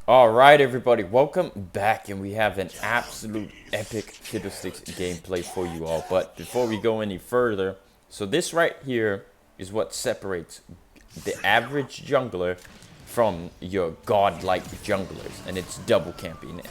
Alright everybody, welcome back, and we have an absolute epic Fiddlesticks gameplay for you all. But before we go any further, so this right here is what separates the average jungler from your godlike junglers, and it's double camping.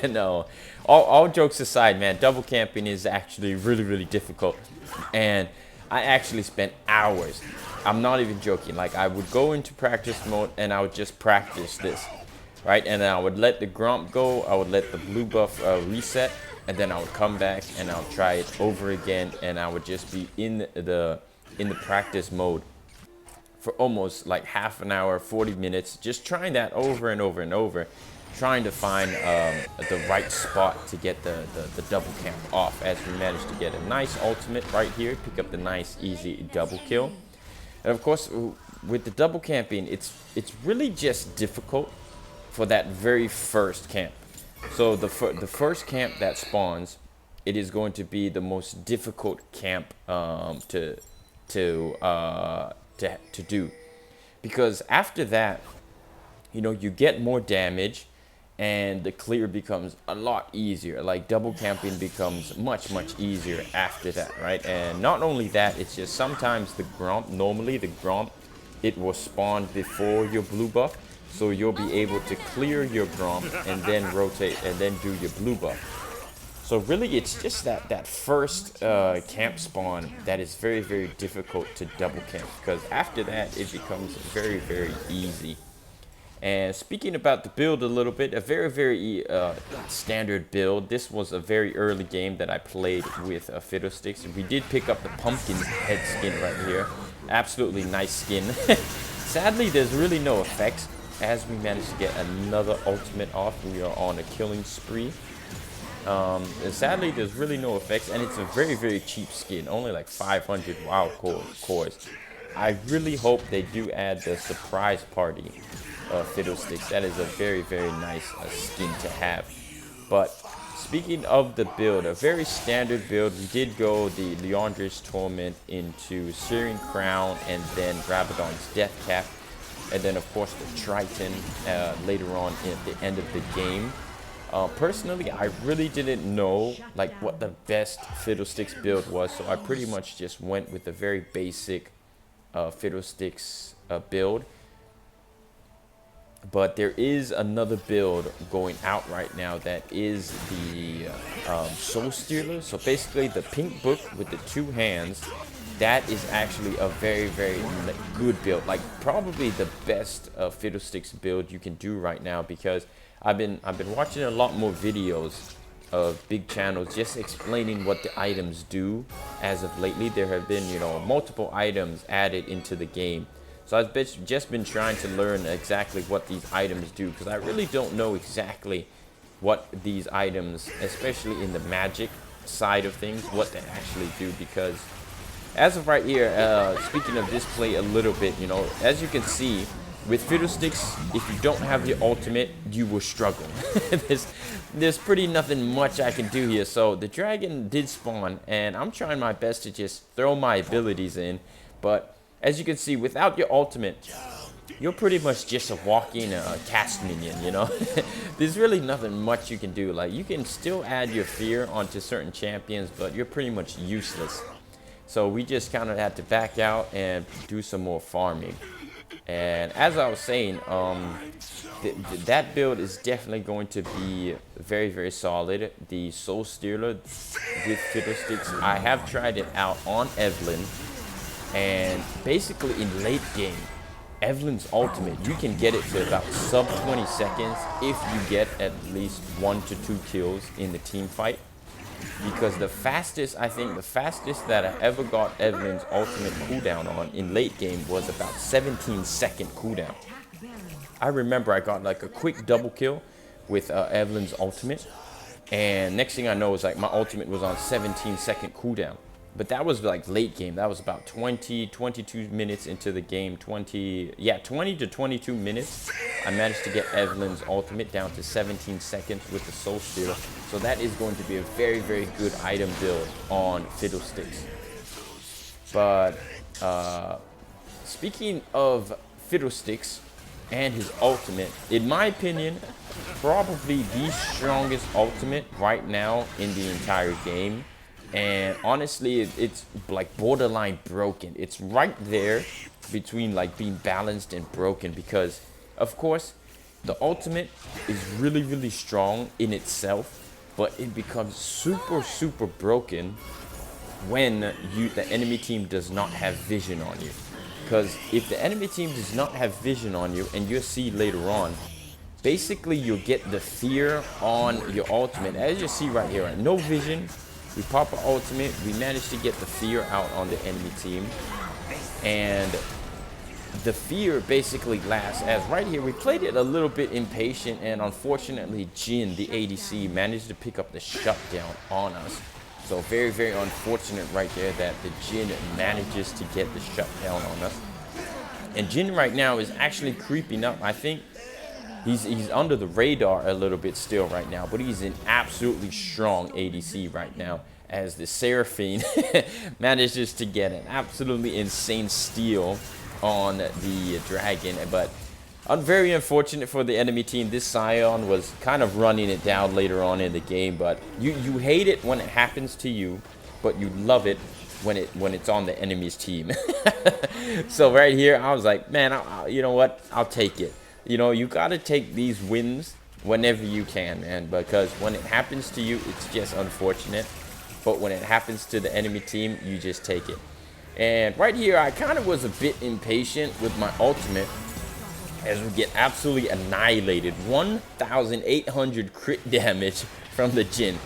No, all jokes aside, man, double camping is actually really difficult, and I actually spent hours. I'm not even joking. Like, I would go into practice mode and I would just practice this. Right, and then I would let the Gromp go, I would let the blue buff reset, and then I would come back and I'll try it over again, and I would just be in the practice mode for almost like half an hour, 40 minutes, just trying that over and over and over, trying to find the right spot to get the double camp off, as we managed to get a nice ultimate right here, pick up the nice easy double kill. And of course, with the double camping, it's really just difficult for that very first camp. So the first camp that spawns, it is going to be the most difficult camp to do, because after that, you know, you get more damage and the clear becomes a lot easier. Like, double camping becomes much easier after that, right? And not only that, it's just sometimes the Gromp, normally the Gromp, it will spawn before your blue buff. So you'll be able to clear your Gromp and then rotate and then do your blue buff. So really, it's just that first camp spawn that is very difficult to double camp, because after that it becomes very easy. And speaking about the build a little bit, a very standard build. This was a very early game that I played with Fiddlesticks. We did pick up the pumpkin head skin right here. Absolutely nice skin. Sadly, there's really no effects. As we managed to get another ultimate off, we are on a killing spree. And sadly, there's really no effects, and it's a very cheap skin, only like 500 wild cores. I really hope they do add the surprise party Fiddlesticks. That is a very nice skin to have. But speaking of the build, a very standard build. We did go the Leandris Torment into Searing Crown, and then Rabadon's Death Cap. And then, of course, the Triton later on at the end of the game. Personally, I really didn't know like what the best Fiddlesticks build was, so I pretty much just went with the very basic Fiddlesticks build. But there is another build going out right now that is the Soul Stealer. So basically, the pink book with the two hands. That is actually a very good build, like probably the best Fiddlesticks build you can do right now, because I've been watching a lot more videos of big channels just explaining what the items do. As of lately, there have been, you know, multiple items added into the game, so I've just been trying to learn exactly what these items do, because I really don't know exactly what these items, especially in the magic side of things, what they actually do. Because as of right here, speaking of this play a little bit, you know, as you can see, with Fiddlesticks, if you don't have your ultimate, you will struggle. there's pretty nothing much I can do here. So the dragon did spawn, and I'm trying my best to just throw my abilities in. But as you can see, without your ultimate, you're pretty much just a walking cast minion, you know. There's really nothing much you can do. Like, you can still add your fear onto certain champions, but you're pretty much useless. So we just kind of had to back out and do some more farming. And as I was saying, that build is definitely going to be very solid. The Soul Stealer with Fiddlesticks, I have tried it out on Evelyn. And basically in late game, Evelyn's ultimate, you can get it to about sub 20 seconds if you get at least 1 to 2 kills in the team fight. Because the fastest that I ever got Evelyn's ultimate cooldown on in late game was about 17-second cooldown. I remember I got like a quick double kill with Evelyn's ultimate, and next thing I know is like my ultimate was on 17-second cooldown. But that was like late game. That was about 22 minutes into the game. 20 to 22 minutes. I managed to get Evelyn's ultimate down to 17 seconds with the Soul Stealer. So that is going to be a very good item build on Fiddlesticks. But speaking of Fiddlesticks, and his ultimate, in my opinion, probably the strongest ultimate right now in the entire game. And honestly, it's like borderline broken. It's right there between like being balanced and broken, because of course the ultimate is really, really strong in itself, but it becomes super, super broken when the enemy team does not have vision on you. Because if the enemy team does not have vision on you, and you'll see later on, basically you'll get the fear on your ultimate. As you see right here, right? No vision, we pop our ultimate, we manage to get the fear out on the enemy team, and the fear basically lasts. As right here, we played it a little bit impatient, and unfortunately Jin, the ADC, managed to pick up the shutdown on us. So very, very unfortunate right there that the Jin manages to get the shutdown on us. And Jin right now is actually creeping up. I think he's under the radar a little bit still right now, but he's an absolutely strong ADC right now, as the Seraphine manages to get an absolutely insane steal on the dragon. But very unfortunate for the enemy team. This Scion was kind of running it down later on in the game, but you hate it when it happens to you, but you love it when it's on the enemy's team. So right here, I was like, man, you know what? I'll take it. You know, you got to take these wins whenever you can, man, because when it happens to you, it's just unfortunate. But when it happens to the enemy team, you just take it. And right here, I kind of was a bit impatient with my ultimate, as we get absolutely annihilated. 1,800 crit damage from the Jin.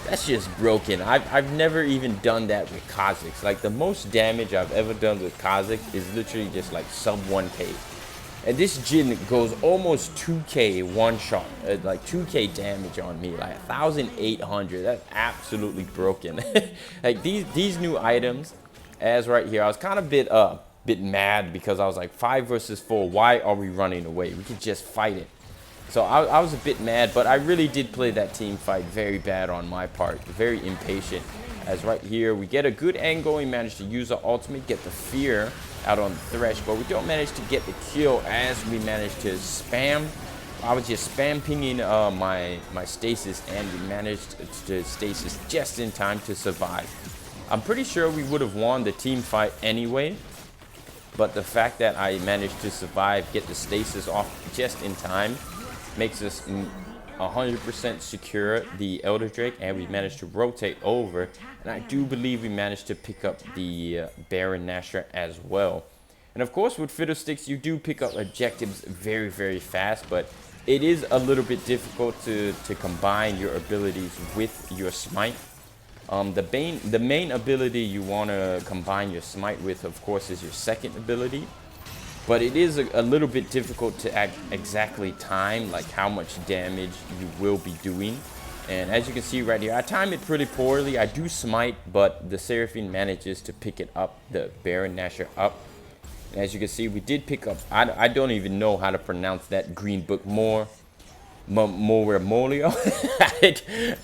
That's just broken. I've never even done that with Kazakhs. Like, the most damage I've ever done with Kazakh is literally just like sub 1k. And this Jin goes almost 2k one shot, like 2k damage on me, like 1,800. That's absolutely broken. Like these new items, as right here, I was kind of bit mad because I was like 5 versus 4. Why are we running away? We could just fight it. So I was a bit mad, but I really did play that team fight very bad on my part, very impatient. As right here, we get a good angle, we manage to use our ultimate, get the fear out on the Thresh, but we don't manage to get the kill as we manage to spam. I was just spam pinging my stasis, and we managed to stasis just in time to survive. I'm pretty sure we would have won the team fight anyway, but the fact that I managed to survive, get the stasis off just in time, makes us 100% secure the Elder Drake, and we managed to rotate over, and I do believe we managed to pick up the Baron Nashor as well. And of course, with Fiddlesticks, you do pick up objectives very, very fast, but it is a little bit difficult to combine your abilities with your smite. The main ability you want to combine your smite with, of course, is your second ability. But it is a little bit difficult to exactly time like how much damage you will be doing. And as you can see right here, I time it pretty poorly. I do smite, but the Seraphine manages to pick it up, the Baron Nashor up. And as you can see, we did pick up, I don't even know how to pronounce that green book, Moremolio.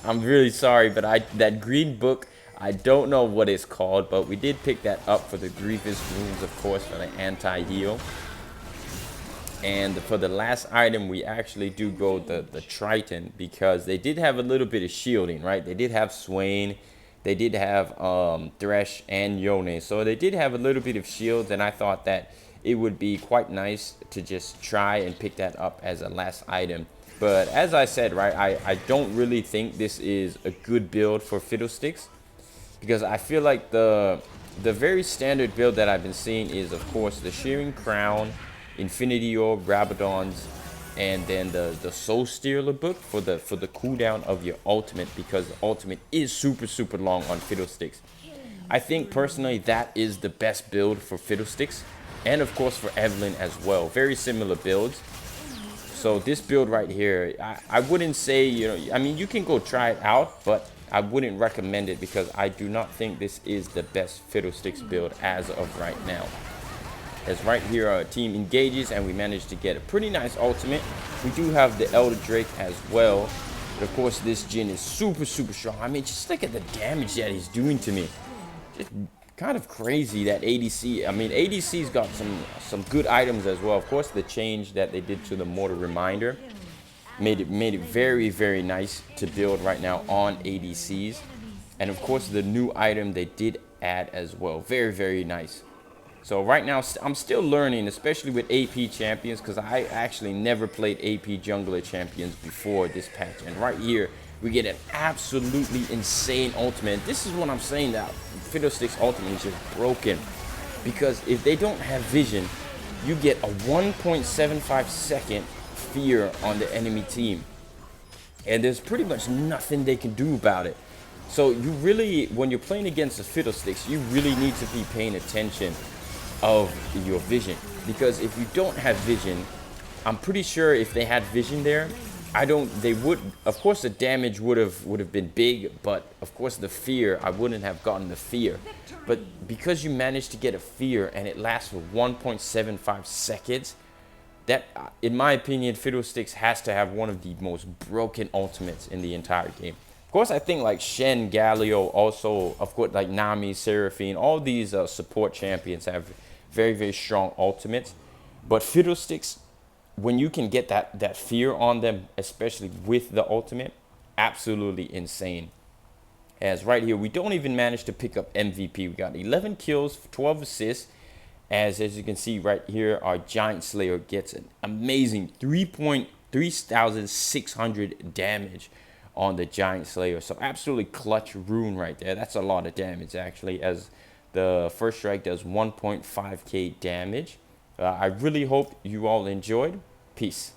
I'm really sorry, but that green book, I don't know what it's called, but we did pick that up for the Grievous Runes, of course, for the anti-heal. And for the last item, we actually do go the Triton, because they did have a little bit of shielding, right? They did have Swain, they did have Thresh and Yone, so they did have a little bit of shields, and I thought that it would be quite nice to just try and pick that up as a last item. But as I said, right, I don't really think this is a good build for Fiddlesticks, because I feel like the very standard build that I've been seeing is, of course, the Shearing Crown, Infinity Orb, Rabadons, and then the Soul Stealer book for the cooldown of your ultimate, because the ultimate is super, super long on Fiddlesticks. I think personally that is the best build for Fiddlesticks, and of course for Evelyn as well. Very similar builds. So this build right here, I wouldn't say, you know, I mean, you can go try it out, but I wouldn't recommend it, because I do not think this is the best Fiddlesticks build as of right now. As right here, our team engages, and we manage to get a pretty nice ultimate. We do have the Elder Drake as well. But of course, this Jin is super, super strong. I mean, just look at the damage that he's doing to me. Just kind of crazy that ADC. I mean, ADC's got some good items as well. Of course, the change that they did to the Mortal Reminder made it very nice to build right now on ADCs. And of course, the new item they did add as well, very nice. So right now, I'm still learning, especially with AP champions, because I actually never played AP jungler champions before this patch. And right here, we get an absolutely insane ultimate. This is what I'm saying, that Fiddlesticks ultimate is just broken. Because if they don't have vision, you get a 1.75 second fear on the enemy team. And there's pretty much nothing they can do about it. So you really, when you're playing against the Fiddlesticks, you really need to be paying attention of your vision, because if you don't have vision, I'm pretty sure if they had vision there, they would, of course the damage would have been big, but of course the fear, I wouldn't have gotten the fear. But because you managed to get a fear and it lasts for 1.75 seconds, that, in my opinion, Fiddlesticks has to have one of the most broken ultimates in the entire game. Of course, I think like Shen, Galio, also, of course, like Nami, Seraphine, all these support champions have very strong ultimates. But Fiddlesticks, when you can get that fear on them, especially with the ultimate, absolutely insane. As right here, we don't even manage to pick up MVP. We got 11 kills, 12 assists. As you can see right here, our Giant Slayer gets an amazing 3,600 damage on the Giant Slayer. So absolutely clutch rune right there. That's a lot of damage actually, as the first strike does 1.5k damage. I really hope you all enjoyed. Peace.